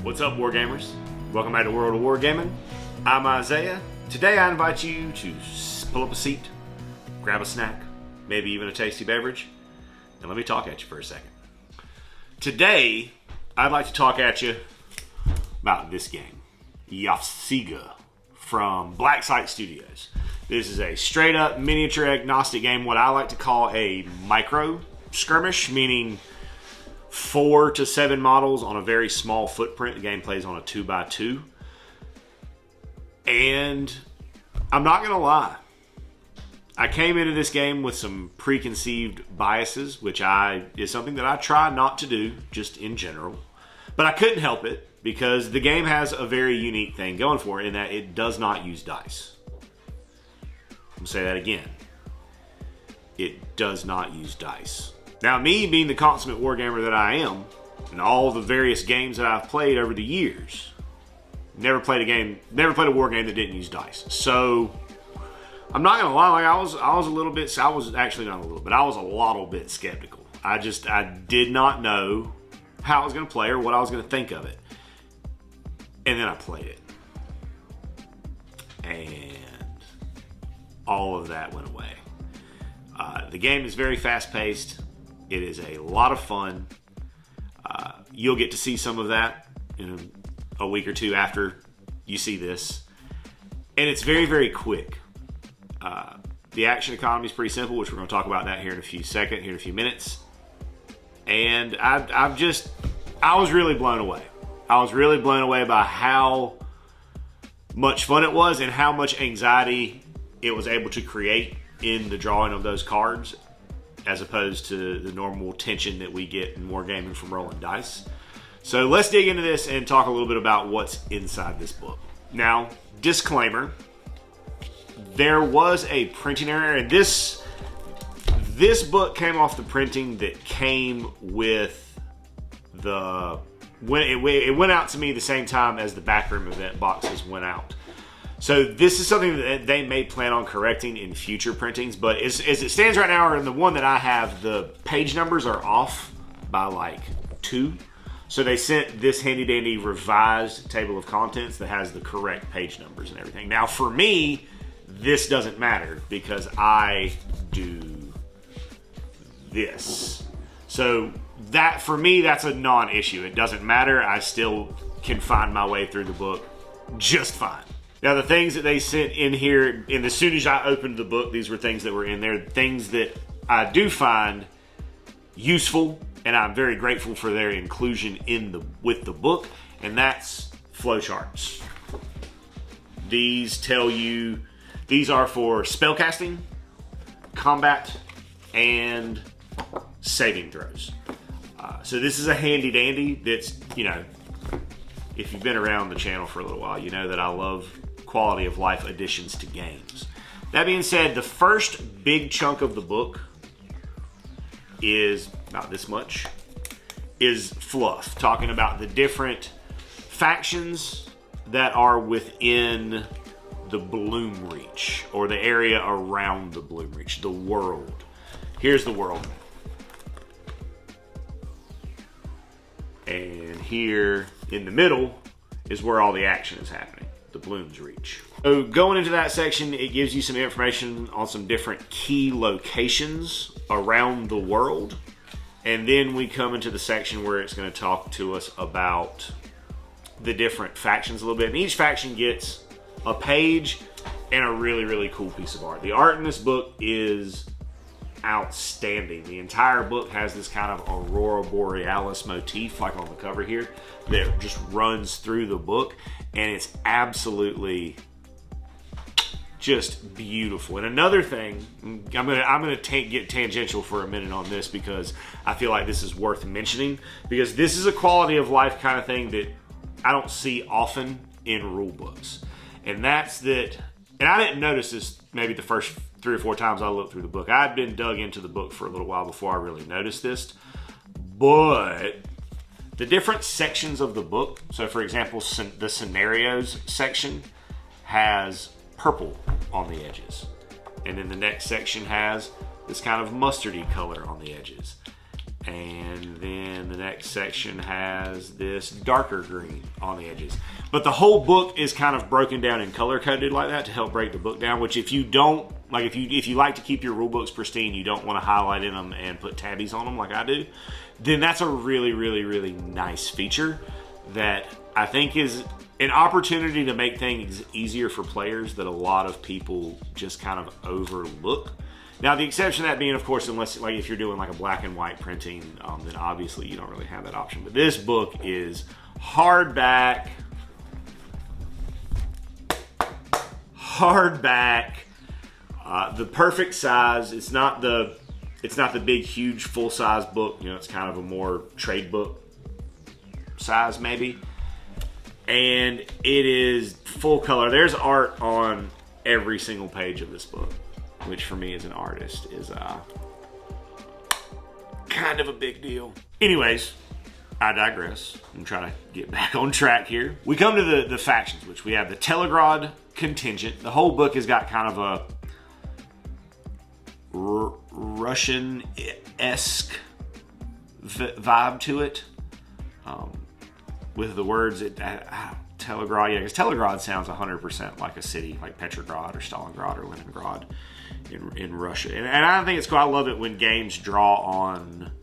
What's up, Wargamers? Welcome back to World of Wargaming. I'm Isaiah. Today I invite you to pull up a seat, grab a snack, maybe even a tasty beverage, and let me talk at you for a second. Today, I'd like to talk at you about this game, Yafsiga, from Black Site Studios. This is a straight up miniature agnostic game, what I like to call a micro skirmish, meaning 4 to 7 models on a very small footprint. The game plays on a 2x2. And I'm not going to lie, I came into this game with some preconceived biases, which is something that I try not to do, just in general. But I couldn't help it, because the game has a very unique thing going for it in that it does not use dice. I'm going to say that again. It does not use dice. Now, me being the consummate wargamer that I am, and all the various games that I've played over the years, never played a war game that didn't use dice. So I'm not gonna lie, like I was a little bit, I was actually not a little bit, I was a lot bit skeptical. I did not know how I was gonna play or what I was gonna think of it. And then I played it. And all of that went away. The game is very fast paced. It is a lot of fun. You'll get to see some of that in a week or two after you see this. And it's very, very quick. The action economy is pretty simple, which we're going to talk about that here in a few minutes. And I was really blown away. I was really blown away by how much fun it was and how much anxiety it was able to create in the drawing of those cards, as opposed to the normal tension that we get in wargaming from rolling dice. So let's dig into this and talk a little bit about what's inside this book. Now, disclaimer, there was a printing error, and this book came off the printing that came with when it went out to me the same time as the backroom event boxes went out. So this is something that they may plan on correcting in future printings, but as it stands right now, or in the one that I have, the page numbers are off by like 2. So they sent this handy dandy revised table of contents that has the correct page numbers and everything. Now for me, this doesn't matter because I do this. So that, for me, that's a non-issue. It doesn't matter. I still can find my way through the book just fine. Now, the things that they sent in here, and as soon as I opened the book, these were things that were in there, things that I do find useful, and I'm very grateful for their inclusion with the book, and that's flowcharts. These are for spellcasting, combat, and saving throws. So this is a handy dandy that's, if you've been around the channel for a little while, you know that I love quality of life additions to games. That being said, the first big chunk of the book is about this much, is fluff, talking about the different factions that are within the Bloom Reach, or the area around the Bloom Reach, the world. Here's the world. And here in the middle is where all the action is happening, the Bloom's Reach. So going into that section, it gives you some information on some different key locations around the world. And then we come into the section where it's going to talk to us about the different factions a little bit. And each faction gets a page and a really, really cool piece of art. The art in this book is outstanding. The entire book has this kind of aurora borealis motif, like on the cover here, that just runs through the book, and it's absolutely just beautiful. And another thing, I'm gonna get tangential for a minute on this because I feel like this is worth mentioning, because this is a quality of life kind of thing that I don't see often in rule books, and that's that. And I didn't notice this maybe the first 3 or 4 times I looked through the book. I'd been dug into the book for a little while before I really noticed this. But the different sections of the book, so for example, the scenarios section has purple on the edges. And then the next section has this kind of mustardy color on the edges. And then the next section has this darker green on the edges. But the whole book is kind of broken down and color coded like that to help break the book down, which if you don't, like if you like to keep your rule books pristine, you don't want to highlight in them and put tabbies on them like I do, then that's a really, really, really nice feature that I think is an opportunity to make things easier for players that a lot of people just kind of overlook. Now, the exception to that being, of course, unless like if you're doing like a black and white printing, then obviously you don't really have that option. But this book is hardback, the perfect size. It's not the big, huge, full-size book. You know, it's kind of a more trade book size, maybe. And it is full color. There's art on every single page of this book, which for me as an artist is kind of a big deal. Anyways, I digress. I'm trying to get back on track here. We come to the factions, which we have the Telegrad contingent. The whole book has got kind of a Russian-esque vibe to it. With the words, Telegrad, yeah, because Telegrad sounds 100% like a city, like Petrograd or Stalingrad or Leningrad in Russia. And I think it's cool. I love it when games draw on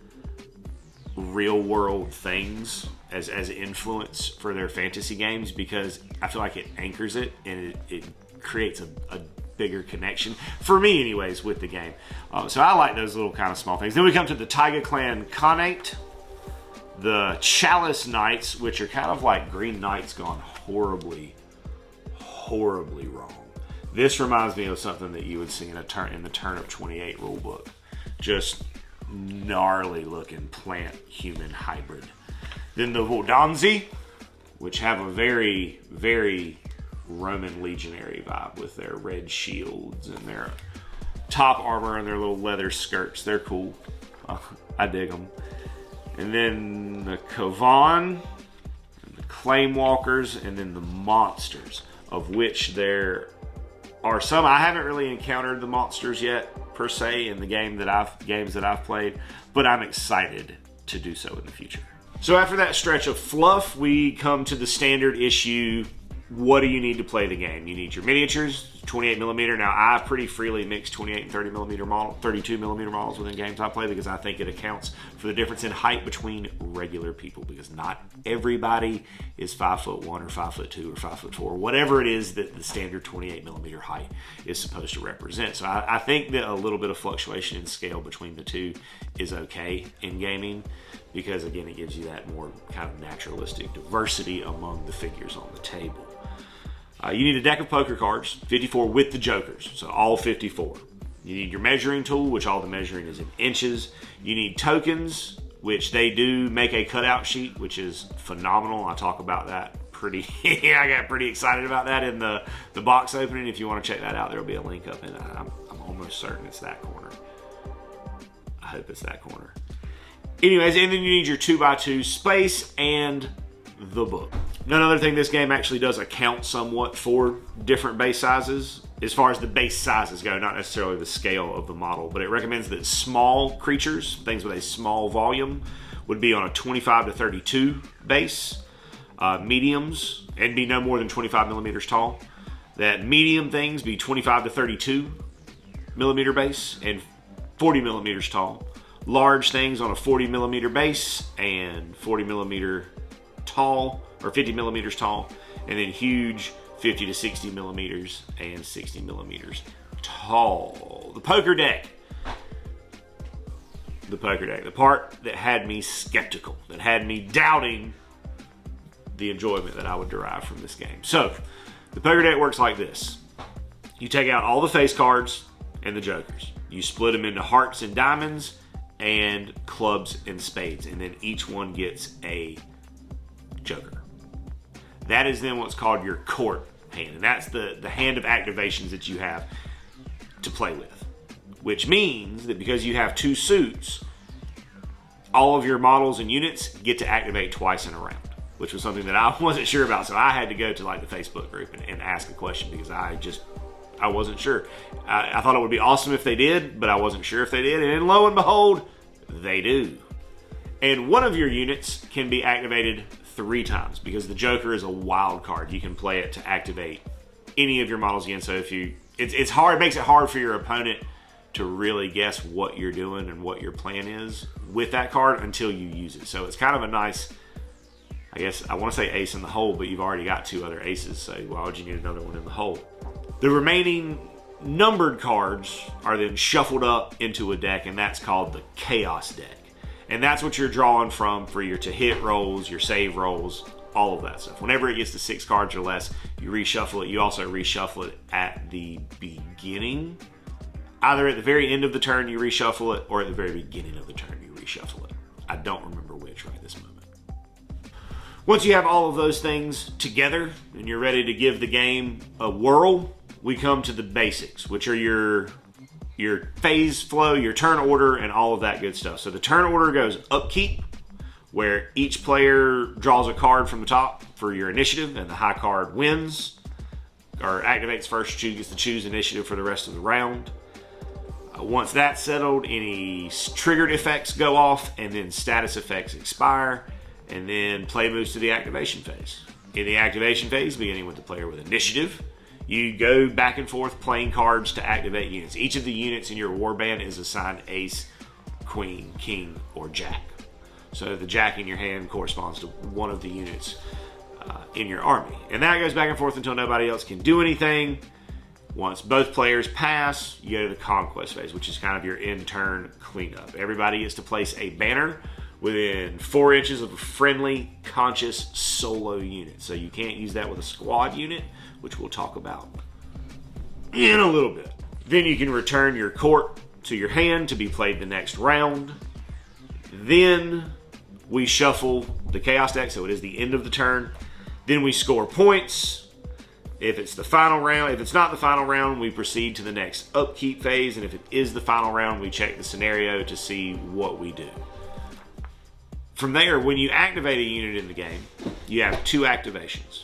real world things as influence for their fantasy games, because I feel like it anchors it and it creates a bigger connection, for me anyways, with the game. So I like those little kind of small things. Then we come to the Taiga Clan Khanate, the Chalice Knights, which are kind of like Green Knights gone horribly, horribly wrong. This reminds me of something that you would see in the Turnip 28 rulebook. Just gnarly looking plant-human hybrid. Then the Vodanzi, which have a very, very Roman legionary vibe with their red shields and their top armor and their little leather skirts. They're cool. I dig them. And then the Kavan, and the Claimwalkers, and then the Monsters, of which there are some. I haven't really encountered the Monsters yet, per se, in the games that I've played, but I'm excited to do so in the future. So after that stretch of fluff, we come to the standard issue. What do you need to play the game? You need your miniatures, 28mm. Now, I pretty freely mix 28 and 32mm models within games I play, because I think it accounts for the difference in height between regular people, because not everybody is 5'1" or 5'2" or 5'4", whatever it is that the standard 28mm height is supposed to represent. So I think that a little bit of fluctuation in scale between the two is okay in gaming, because again, it gives you that more kind of naturalistic diversity among the figures on the table. You need a deck of poker cards, 54 with the jokers, so all 54. You need your measuring tool, which all the measuring is in inches. You need tokens, which they do make a cutout sheet, which is phenomenal. I talk about that pretty, I got pretty excited about that in the box opening. If you want to check that out, there'll be a link up in it. I'm almost certain it's that corner. I hope it's that corner. Anyways, and then you need your 2x2 space and the book. Another thing, this game actually does account somewhat for different base sizes as far as the base sizes go, not necessarily the scale of the model, but it recommends that small creatures, things with a small volume, would be on a 25 to 32 base. Mediums, and be no more than 25mm tall. That medium things be 25 to 32mm base and 40mm tall. Large things on a 40mm base and 40mm tall, or 50mm tall, and then huge 50 to 60mm and 60mm tall. The poker deck, the part that had me skeptical, that had me doubting the enjoyment that I would derive from this game. So, the poker deck works like this. You take out all the face cards and the jokers. You split them into hearts and diamonds and clubs and spades, and then each one gets a joker. That is then what's called your court hand, and that's the hand of activations that you have to play with, which means that because you have two suits, all of your models and units get to activate twice in a round, which was something that I wasn't sure about. So I had to go to like the Facebook group and ask a question, because I wasn't sure. I thought it would be awesome if they did, but I wasn't sure if they did. And lo and behold, they do. And one of your units can be activated 3 times because the Joker is a wild card. You can play it to activate any of your models again. So if you, it's hard, it makes it hard for your opponent to really guess what you're doing and what your plan is with that card until you use it. So it's kind of a nice, I guess I want to say ace in the hole, but you've already got 2 other aces, so why would you need another one in the hole? The remaining numbered cards are then shuffled up into a deck, and that's called the Chaos deck. And that's what you're drawing from for your to-hit rolls, your save rolls, all of that stuff. Whenever it gets to 6 cards or less, you reshuffle it. You also reshuffle it at the beginning. Either at the very end of the turn you reshuffle it, or at the very beginning of the turn you reshuffle it. I don't remember which right this moment. Once you have all of those things together and you're ready to give the game a whirl, we come to the basics, which are your phase flow, your turn order, and all of that good stuff. So the turn order goes upkeep, where each player draws a card from the top for your initiative, and the high card wins, or activates first, gets to choose initiative for the rest of the round. Once that's settled, any triggered effects go off, and then status effects expire, and then play moves to the activation phase. In the activation phase, beginning with the player with initiative, you go back and forth playing cards to activate units. Each of the units in your warband is assigned ace, queen, king, or jack. So the jack in your hand corresponds to one of the units in your army. And that goes back and forth until nobody else can do anything. Once both players pass, you go to the conquest phase, which is kind of your in-turn cleanup. Everybody gets to place a banner within 4 inches of a friendly, conscious solo unit. So you can't use that with a squad unit, which we'll talk about in a little bit. Then you can return your court to your hand to be played the next round. Then we shuffle the Chaos deck, so it is the end of the turn. Then we score points. If it's the final round, if it's not the final round, we proceed to the next upkeep phase. And if it is the final round, we check the scenario to see what we do. From there, when you activate a unit in the game, you have 2 activations.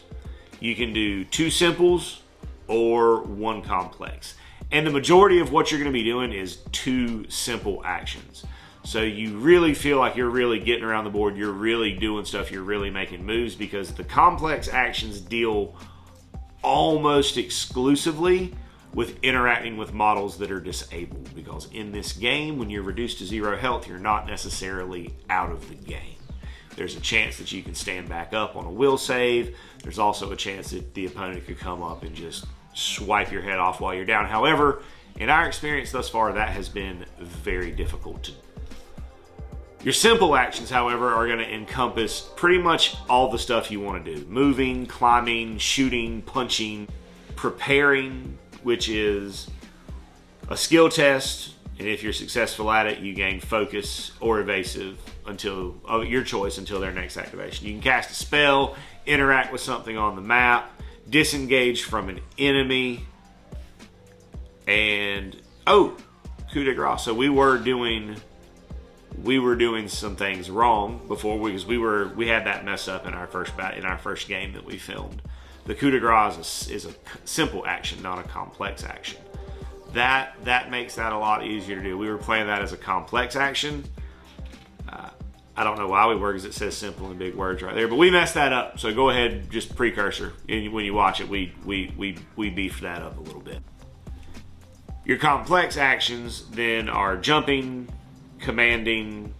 You can do 2 simples or 1 complex. And the majority of what you're going to be doing is 2 simple actions. So you really feel like you're really getting around the board, you're really doing stuff, you're really making moves, because the complex actions deal almost exclusively with interacting with models that are disabled, because in this game, when you're reduced to 0 health, you're not necessarily out of the game. There's a chance that you can stand back up on a will save. There's also a chance that the opponent could come up and just swipe your head off while you're down. However, in our experience thus far, that has been very difficult to do. Your simple actions, however, are going to encompass pretty much all the stuff you want to do. Moving, climbing, shooting, punching, preparing, which is a skill test, and if you're successful at it, you gain focus or evasive until your choice until their next activation. You can cast a spell, interact with something on the map, disengage from an enemy, and coup de grace. So we were doing some things wrong before because we had that mess up in our first game that we filmed. The coup de grace is a simple action, not a complex action. That makes that a lot easier to do. We were playing that as a complex action. I don't know why we were, because it says simple in big words right there, but we messed that up. So go ahead, just precursor. When you watch it, we beefed that up a little bit. Your complex actions then are jumping, commanding,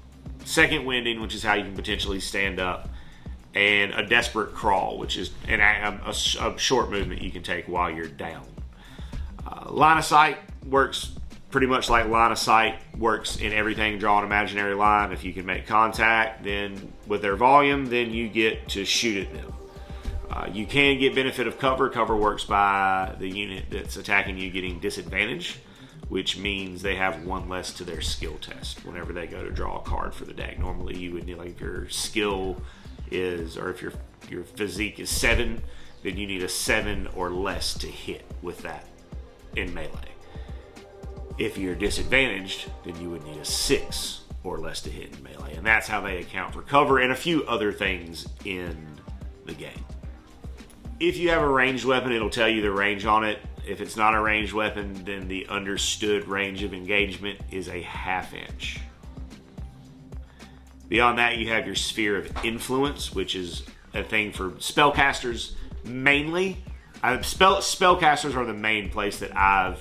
second winding, which is how you can potentially stand up, and a desperate crawl, which is a short movement you can take while you're down. Line of sight works pretty much like line of sight works in everything. Draw an imaginary line. If you can make contact, then with their volume, then you get to shoot at them. You can get benefit of cover. Cover works by the unit that's attacking you getting disadvantage, which means they have 1 less to their skill test whenever they go to draw a card for the deck. Normally you would need, like, if your skill is, or if your physique is 7, then you need a 7 or less to hit with that in melee. If you're disadvantaged, then you would need a 6 or less to hit in melee. And that's how they account for cover and a few other things in the game. If you have a ranged weapon, it'll tell you the range on it. If it's not a ranged weapon, then the understood range of engagement is a 1/2 inch. Beyond that, you have your sphere of influence, which is a thing for spellcasters mainly. Spellcasters are the main place that I've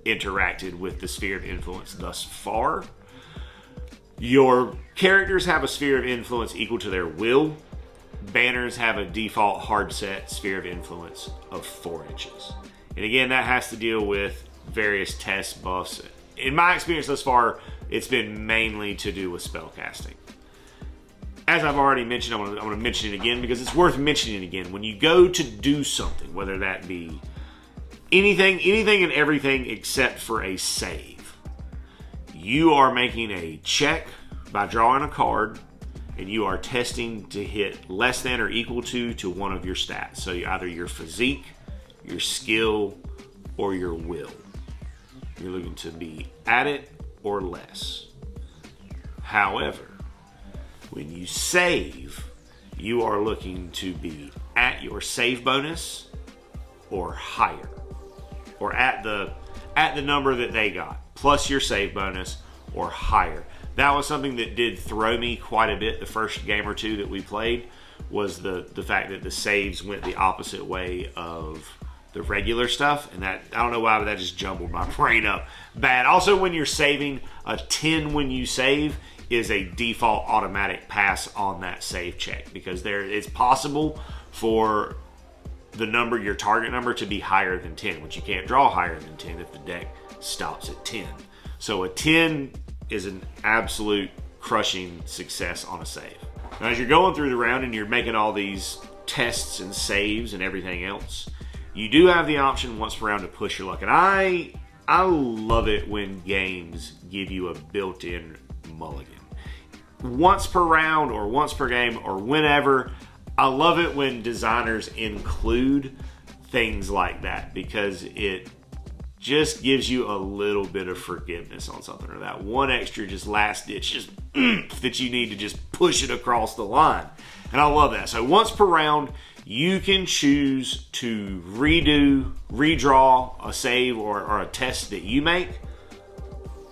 interacted with the sphere of influence thus far. Your characters have a sphere of influence equal to their will. Banners have a default hard set sphere of influence of 4 inches. And again, that has to deal with various tests, buffs. In my experience thus far, it's been mainly to do with spellcasting. As I've already mentioned, I'm going to mention it again because it's worth mentioning again. When you go to do something, whether that be anything and everything except for a save, you are making a check by drawing a card, and you are testing to hit less than or equal to one of your stats. So either your physique, your skill, or your will. You're looking to be at it or less. However, when you save, you are looking to be at your save bonus or higher, or at the number that they got, plus your save bonus or higher. That was something that did throw me quite a bit the first game or two that we played, was the fact that the saves went the opposite way of the regular stuff, and that, I don't know why, but that just jumbled my brain up bad. Also, when you're saving, a 10 when you save is a default automatic pass on that save check, because it's possible for the number, your target number, to be higher than 10, which you can't draw higher than 10 if the deck stops at 10. So a 10 is an absolute crushing success on a save. Now, as you're going through the round and you're making all these tests and saves and everything else, you do have the option once per round to push your luck. And I love it when games give you a built-in mulligan. Once per round or once per game or whenever, I love it when designers include things like that, because it just gives you a little bit of forgiveness on something, or that one extra just last ditch just that you need to just push it across the line. And I love that. So once per round, you can choose to redraw a save or a test that you make,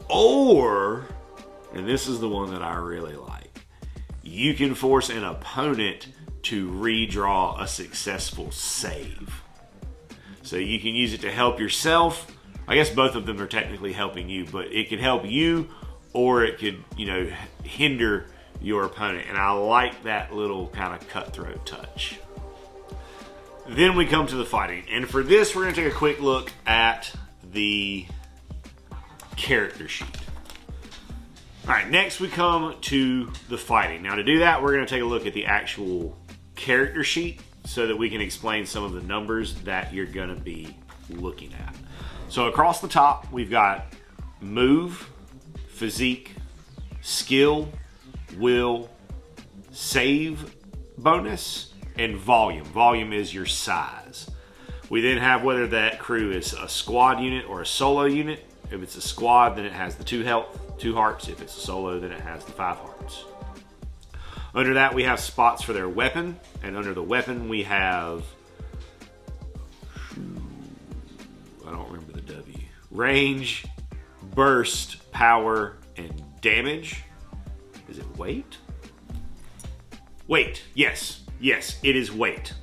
or, and this is the one that I really like, you can force an opponent to redraw a successful save. So you can use it to help yourself. I guess both of them are technically helping you, but it could help you, or it could, hinder your opponent. And I like that little kind of cutthroat touch. Then we come to the fighting. And for this, we're going to take a quick look at the character sheet. All right, next we come to the fighting. Now to do that, we're going to take a look at the actual character sheet so that we can explain some of the numbers that you're going to be looking at. So across the top, we've got move, physique, skill, will, save bonus, and volume. Volume is your size. We then have whether that crew is a squad unit or a solo unit. If it's a squad, then it has the 2 health, 2 hearts. If it's a solo, then it has the 5 hearts. Under that, we have spots for their weapon. And under the weapon, we have, I don't remember the W. Range, burst, power, and damage. Is it weight? Weight, yes. Yes, it is weight.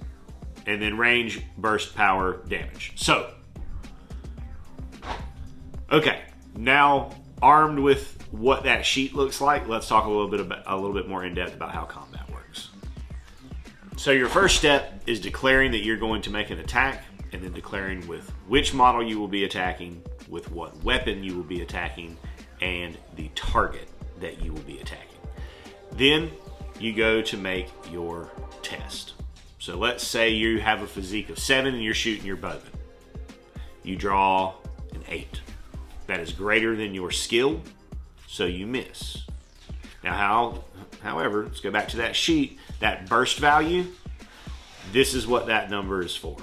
And then range, burst, power, damage. So, okay, now armed with what that sheet looks like, let's talk a little bit more in depth about how combat works. So your first step is declaring that you're going to make an attack, and then declaring with which model you will be attacking, with what weapon you will be attacking, and the target that you will be attacking. Then you go to make your test. So let's say you have a physique of 7 and you're shooting your bowman. You draw an 8. That is greater than your skill, so you miss. Now, however, let's go back to that sheet. That burst value, this is what that number is for.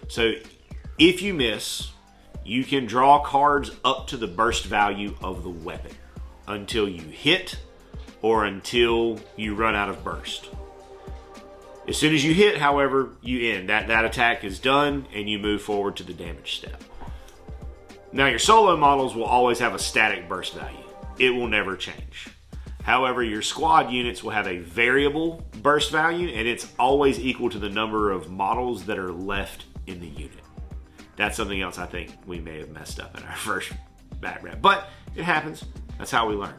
So if you miss, you can draw cards up to the burst value of the weapon until you hit or until you run out of burst. As soon as you hit, however, you end. That attack is done and you move forward to the damage step. Now your solo models will always have a static burst value. It will never change. However, your squad units will have a variable burst value, and it's always equal to the number of models that are left in the unit. That's something else I think we may have messed up in our first background, but it happens. That's how we learn.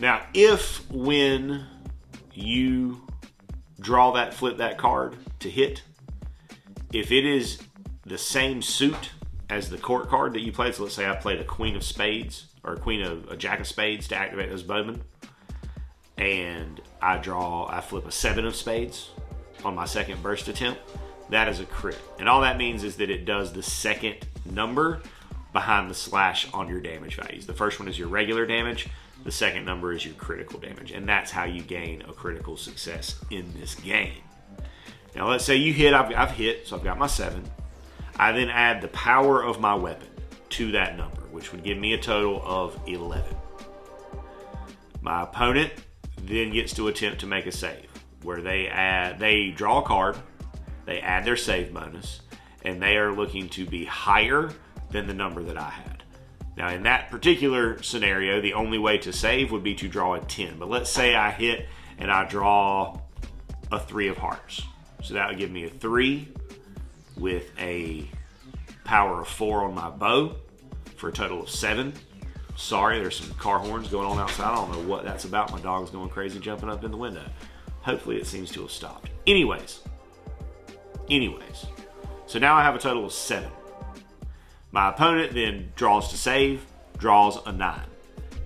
Now, if when you flip that card to hit, if it is the same suit as the court card that you played, so let's say I played a queen of spades or a jack of spades to activate those bowmen, and I flip a 7 of spades on my second burst attempt, that is a crit. And all that means is that it does the second number behind the slash on your damage values. The first one is your regular damage. The second number is your critical damage. And that's how you gain a critical success in this game. Now let's say you hit, I've hit, so I've got my 7. I then add the power of my weapon to that number, which would give me a total of 11. My opponent then gets to attempt to make a save, where they draw a card, they add their save bonus, and they are looking to be higher than the number that I had. Now, in that particular scenario, the only way to save would be to draw a 10. But let's say I hit and I draw a 3 of hearts. So that would give me a 3 with a power of 4 on my bow for a total of 7. Sorry, there's some car horns going on outside. I don't know what that's about. My dog's going crazy jumping up in the window. Hopefully it seems to have stopped. Anyways, so now I have a total of 7. My opponent then draws to save, draws a 9.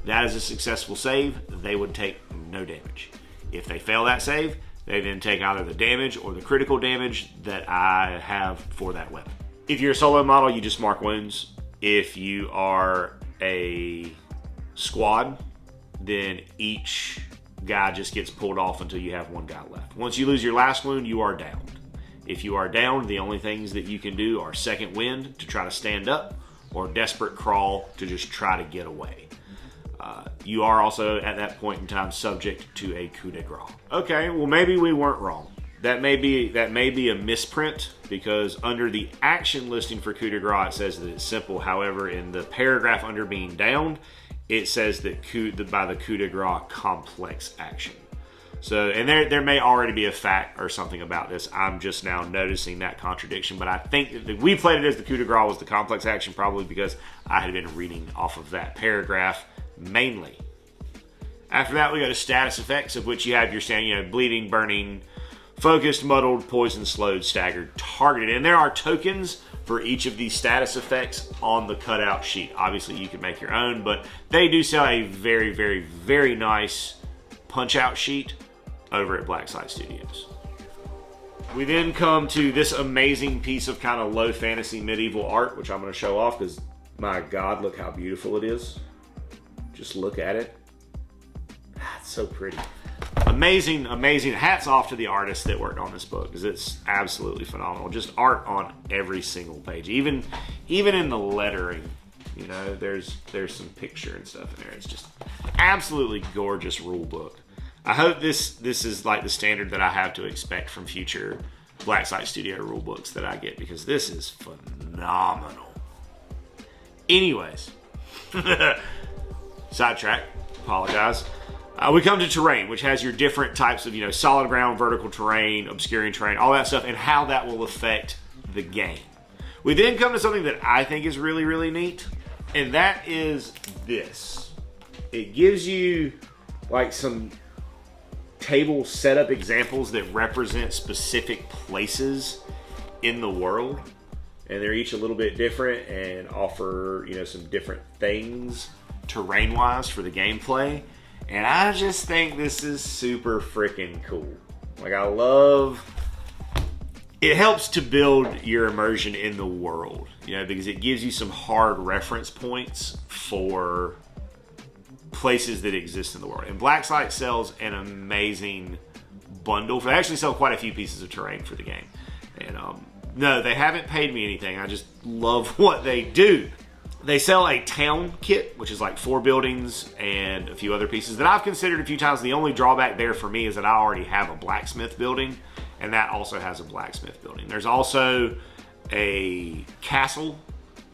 That is a successful save. They would take no damage. If they fail that save, they then take either the damage or the critical damage that I have for that weapon. If you're a solo model, you just mark wounds. If you are a squad, then each guy just gets pulled off until you have one guy left. Once you lose your last wound, you are downed. If you are down, the only things that you can do are second wind to try to stand up or desperate crawl to just try to get away. You are also at that point in time subject to a coup de grace. Okay, well maybe we weren't wrong. That may be a misprint, because under the action listing for coup de grace it says that it's simple. However, in the paragraph under being downed, it says that by the coup de grace complex action. So, and there may already be a fact or something about this. I'm just now noticing that contradiction, but I think that we played it as the coup de grace was the complex action, probably because I had been reading off of that paragraph mainly. After that, we go to status effects, of which you have your standard, bleeding, burning, focused, muddled, poisoned, slowed, staggered, targeted. And there are tokens for each of these status effects on the cutout sheet. Obviously, you can make your own, but they do sell a very, very, very nice punch-out sheet over at Blacksite Studios. We then come to this amazing piece of kind of low fantasy medieval art, which I'm going to show off because, my God, look how beautiful it is. Just look at it. It's so pretty. Amazing, amazing. Hats off to the artist that worked on this book, because it's absolutely phenomenal. Just art on every single page. Even in the lettering, you know, there's some picture and stuff in there. It's just absolutely gorgeous rule book. I hope this is like the standard that I have to expect from future Blacksite Studio rule books that I get, because this is phenomenal. Anyways, sidetrack, apologize. We come to terrain, which has your different types of, you know, solid ground, vertical terrain, obscuring terrain, all that stuff, and how that will affect the game. We then come to something that I think is really, really neat, and that is this. It gives you like some table setup examples that represent specific places in the world, and they're each a little bit different and offer, you know, some different things terrain-wise for the gameplay. And I just think this is super freaking cool. Like, I love... It helps to build your immersion in the world, you know, because it gives you some hard reference points for places that exist in the world. And Blacksite sells an amazing bundle. They actually sell quite a few pieces of terrain for the game. And no, they haven't paid me anything. I just love what they do. They sell a town kit, which is like 4 buildings and a few other pieces that I've considered a few times. The only drawback there for me is that I already have a blacksmith building, and that also has a blacksmith building. There's also a castle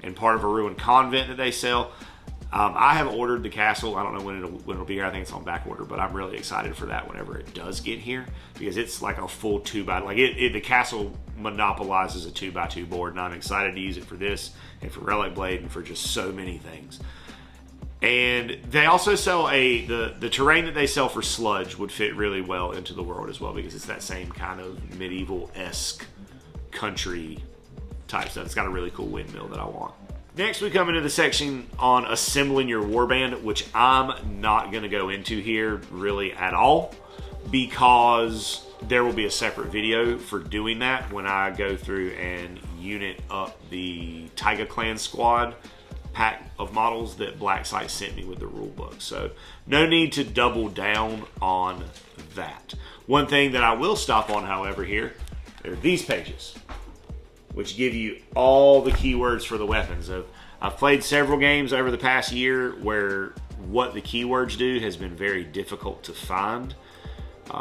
and part of a ruined convent that they sell. I have ordered the castle. I don't know when it'll be here. I think it's on back order, but I'm really excited for that whenever it does get here, because it's like a full 2x, like the castle monopolizes a 2x2 board, and I'm excited to use it for this and for Relic Blade and for just so many things. And they also sell the terrain that they sell for Sludge would fit really well into the world as well, because it's that same kind of medieval-esque country type stuff. It's got a really cool windmill that I want. Next, we come into the section on assembling your warband, which I'm not going to go into here really at all, because there will be a separate video for doing that when I go through and unit up the Taiga Clan squad pack of models that Blacksite sent me with the rulebook. So no need to double down on that. One thing that I will stop on, however, here, are these pages, which give you all the keywords for the weapons. I've played several games over the past year where what the keywords do has been very difficult to find.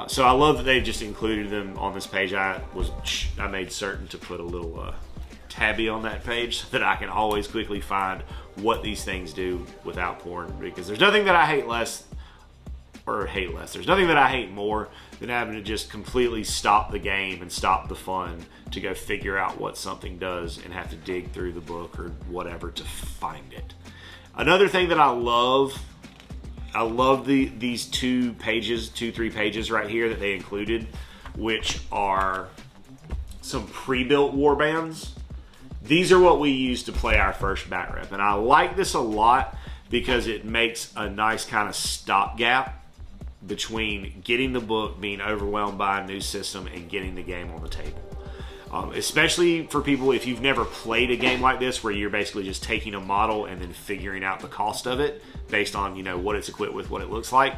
So I love that they've just included them on this page. I made certain to put a little tabby on that page so that I can always quickly find what these things do without pouring, because there's nothing that I hate less, there's nothing that I hate more than having to just completely stop the game and stop the fun to go figure out what something does and have to dig through the book or whatever to find it. Another thing that I love these 3 pages right here that they included, which are some pre-built warbands. These are what we use to play our first bat rep, and I like this a lot because it makes a nice kind of stopgap between getting the book, being overwhelmed by a new system, and getting the game on the table. Especially for people, if you've never played a game like this where you're basically just taking a model and then figuring out the cost of it based on, you know, what it's equipped with, what it looks like.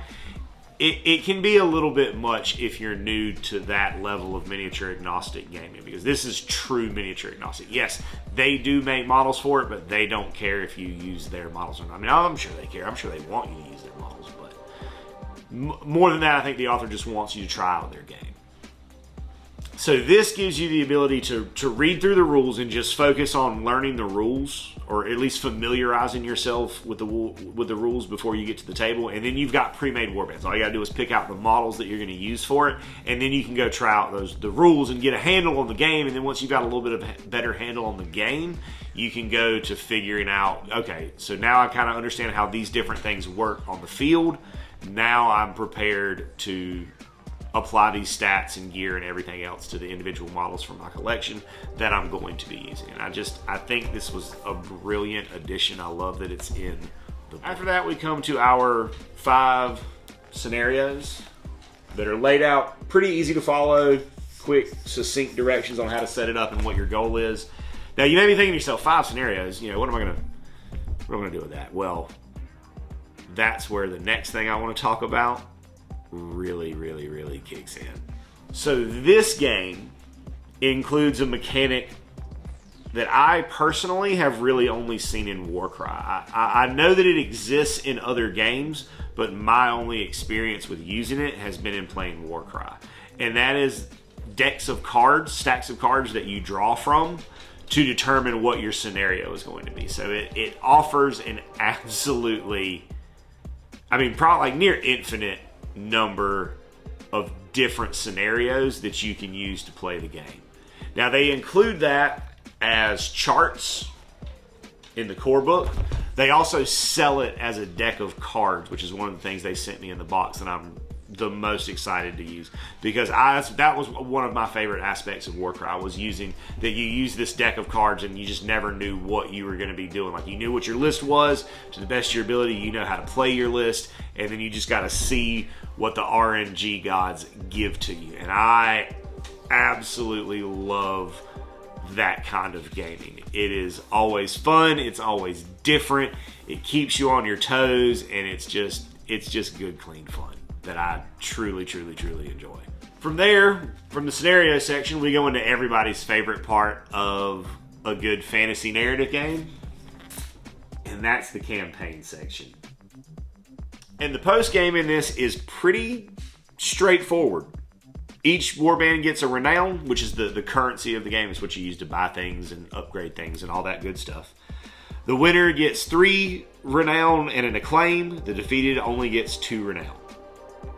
It can be a little bit much if you're new to that level of miniature agnostic gaming, because this is true miniature agnostic. Yes, they do make models for it, but they don't care if you use their models or not. I mean, I'm sure they care. I'm sure they want you to use their models, but more than that, I think the author just wants you to try out their game. So this gives you the ability to read through the rules and just focus on learning the rules, or at least familiarizing yourself with the rules before you get to the table. And then you've got pre-made warbands. All you gotta do is pick out the models that you're gonna use for it, and then you can go try out the rules and get a handle on the game. And then once you've got a little bit of a better handle on the game, you can go to figuring out, okay, so now I kind of understand how these different things work on the field. Now I'm prepared to apply these stats and gear and everything else to the individual models from my collection that I'm going to be using. And I think this was a brilliant addition. I love that it's in the book. After that, we come to our 5 scenarios that are laid out pretty easy to follow, quick, succinct directions on how to set it up and what your goal is. Now, you may be thinking to yourself, 5 scenarios, you know, what am I gonna do with that? Well, that's where the next thing I want to talk about really kicks in. So this game includes a mechanic that I personally have really only seen in Warcry. I know that it exists in other games, but my only experience with using it has been in playing Warcry. And that is stacks of cards that you draw from to determine what your scenario is going to be. So it offers an absolutely, I mean, probably like near infinite number of different scenarios that you can use to play the game. Now, they include that as charts in the core book. They also sell it as a deck of cards, which is one of the things they sent me in the box that I'm the most excited to use, because that was one of my favorite aspects of Warcry, was using that you use this deck of cards and you just never knew what you were going to be doing. Like, you knew what your list was to the best of your ability, you know how to play your list, and then you just got to see what the RNG gods give to you. And I absolutely love that kind of gaming. It is always fun, it's always different, it keeps you on your toes, and it's just good, clean fun that I truly enjoy. From there, from the scenario section, we go into everybody's favorite part of a good fantasy narrative game, and that's the campaign section. And the post game in this is pretty straightforward. Each warband gets a renown, which is the currency of the game. It's what you use to buy things and upgrade things and all that good stuff. The winner gets 3 renown and an acclaim. The defeated only gets 2 renown.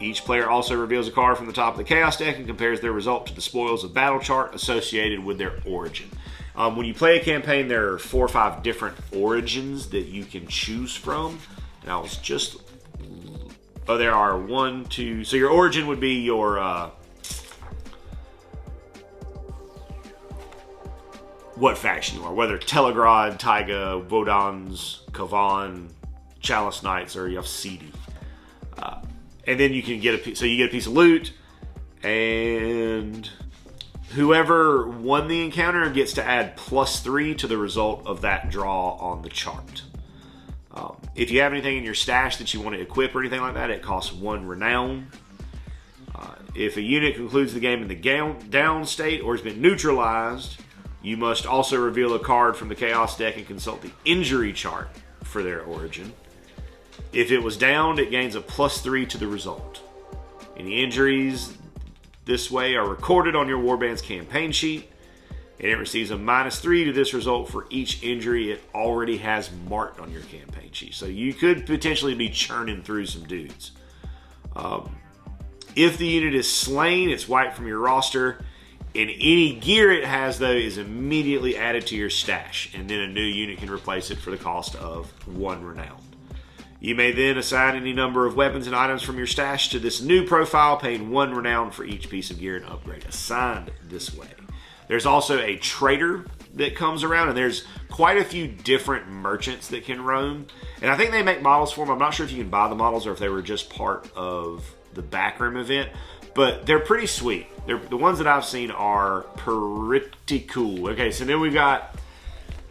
Each player also reveals a card from the top of the Chaos deck and compares their result to the spoils of battle chart associated with their origin. When you play a campaign, there are 4 or 5 different origins that you can choose from. And I was just... Oh, there are 1, 2... So your origin would be your... what faction you are. Whether Telegrad, Taiga, Vodans, Kavan, Chalice Knights, or Yafsiga. And then you can get a piece of loot, and whoever won the encounter gets to add +3 to the result of that draw on the chart. If you have anything in your stash that you want to equip or anything like that, it costs 1 renown. If a unit concludes the game in the down state or has been neutralized, you must also reveal a card from the Chaos deck and consult the injury chart for their origin. If it was downed, it gains a +3 to the result. Any injuries this way are recorded on your Warbands campaign sheet, and it receives a -3 to this result for each injury it already has marked on your campaign sheet. So you could potentially be churning through some dudes. If the unit is slain, it's wiped from your roster, and any gear it has, though, is immediately added to your stash, and then a new unit can replace it for the cost of 1 renown. You may then assign any number of weapons and items from your stash to this new profile, paying 1 renown for each piece of gear and upgrade assigned this way. There's also a trader that comes around, and there's quite a few different merchants that can roam. And I think they make models for them. I'm not sure if you can buy the models or if they were just part of the backroom event, but they're pretty sweet. The ones that I've seen are pretty cool. Okay, so then we've got,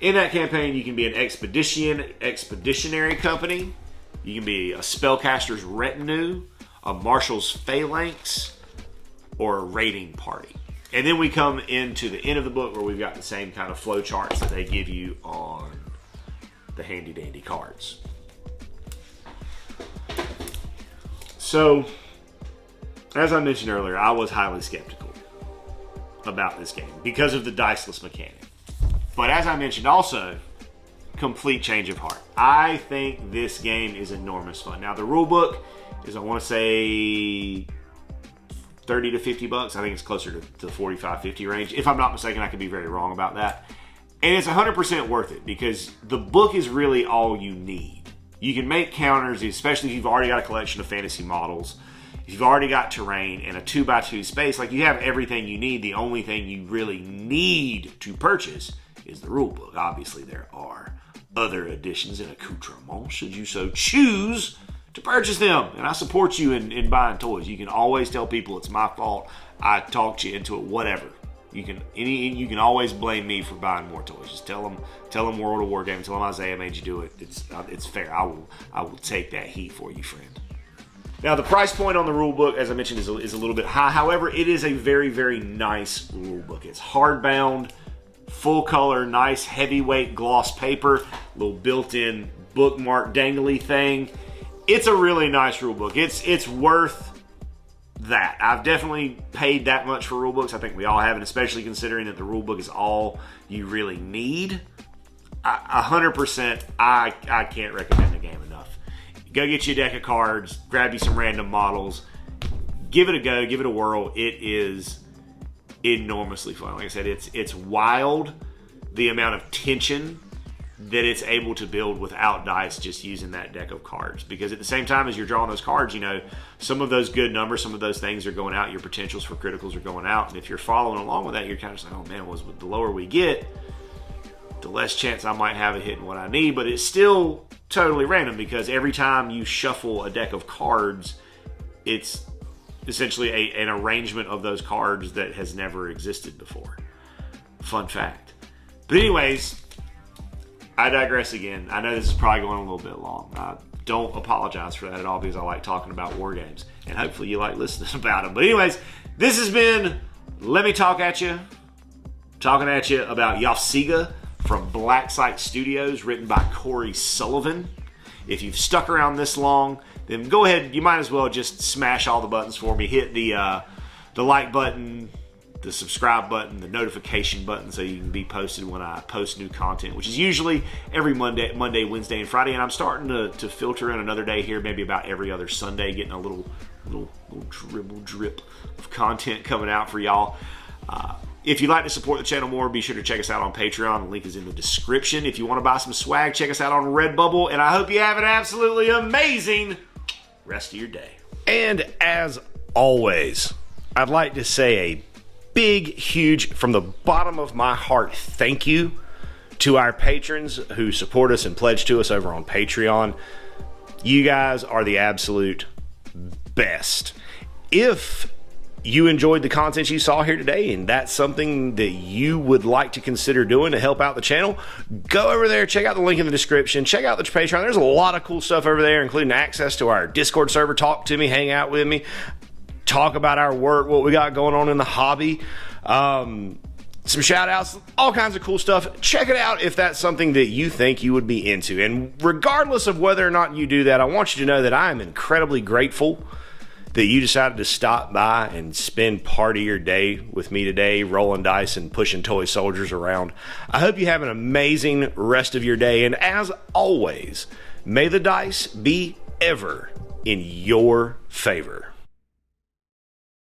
in that campaign, you can be an expeditionary company. You can be a spellcaster's retinue, a marshal's phalanx, or a raiding party. And then we come into the end of the book where we've got the same kind of flow charts that they give you on the handy dandy cards. So, as I mentioned earlier, I was highly skeptical about this game because of the diceless mechanic. But as I mentioned also, complete change of heart. I think this game is enormous fun. Now, the rule book is, I want to say, 30 to 50 bucks. I think it's closer to the 45, 50 range. If I'm not mistaken, I could be very wrong about that. And it's 100% worth it because the book is really all you need. You can make counters, especially if you've already got a collection of fantasy models. If you've already got terrain and a 2x2 space, like, you have everything you need. The only thing you really need to purchase is the rule book. Obviously, there are other additions and accoutrements should you so choose to purchase them. And I support you in buying toys. You can always tell people it's my fault. I talked you into it, whatever. You can always blame me for buying more toys. Just tell them World of Wargaming, tell them Isaiah made you do it. It's fair. I will take that heat for you, friend. Now, the price point on the rule book, as I mentioned, is a little bit high. However, it is a very, very nice rule book. It's hardbound, full color, nice heavyweight gloss paper, little built-in bookmark dangly thing. It's a really nice rule book. It's worth that. I've definitely paid that much for rule books. I think we all have, and especially considering that the rule book is all you really need. 100%, I can't recommend the game enough. Go get you a deck of cards, grab you some random models, give it a go, give it a whirl. It is enormously fun. Like I said, it's wild the amount of tension that it's able to build without dice, just using that deck of cards. Because at the same time as you're drawing those cards, some of those good numbers, some of those things are going out, your potentials for criticals are going out, and if you're following along with that, you're kind of like, oh man, the lower we get, the less chance I might have of hitting what I need. But it's still totally random, because every time you shuffle a deck of cards, it's essentially an arrangement of those cards that has never existed before. Fun fact. But anyways, I digress again. I know this is probably going a little bit long. I don't apologize for that at all, because I like talking about war games, and hopefully you like listening about them. But anyways, this has been Let Me Talk At You, talking at you about Yafsiga from Black Site Studios, written by Corey Sullivan. If you've stuck around this long, then go ahead. You might as well just smash all the buttons for me. Hit the like button, the subscribe button, the notification button, so you can be posted when I post new content, which is usually every Monday, Wednesday, and Friday. And I'm starting to filter in another day here, maybe about every other Sunday, getting a little drip of content coming out for y'all. If you'd like to support the channel more, be sure to check us out on Patreon. The link is in the description. If you want to buy some swag, check us out on Redbubble. And I hope you have an absolutely amazing rest of your day. And as always, I'd like to say a big, huge, from the bottom of my heart, thank you to our patrons who support us and pledge to us over on Patreon. You guys are the absolute best. If you enjoyed the content you saw here today and that's something that you would like to consider doing to help out the channel, go over there, check out the link in the description, check out the Patreon. There's a lot of cool stuff over there, including access to our Discord server. Talk to me, hang out with me, talk about our work, what we got going on in the hobby, some shout outs, all kinds of cool stuff. Check it out if that's something that you think you would be into. And regardless of whether or not you do that, I want you to know that I am incredibly grateful that you decided to stop by and spend part of your day with me today, rolling dice and pushing toy soldiers around. I hope you have an amazing rest of your day, and as always, may the dice be ever in your favor.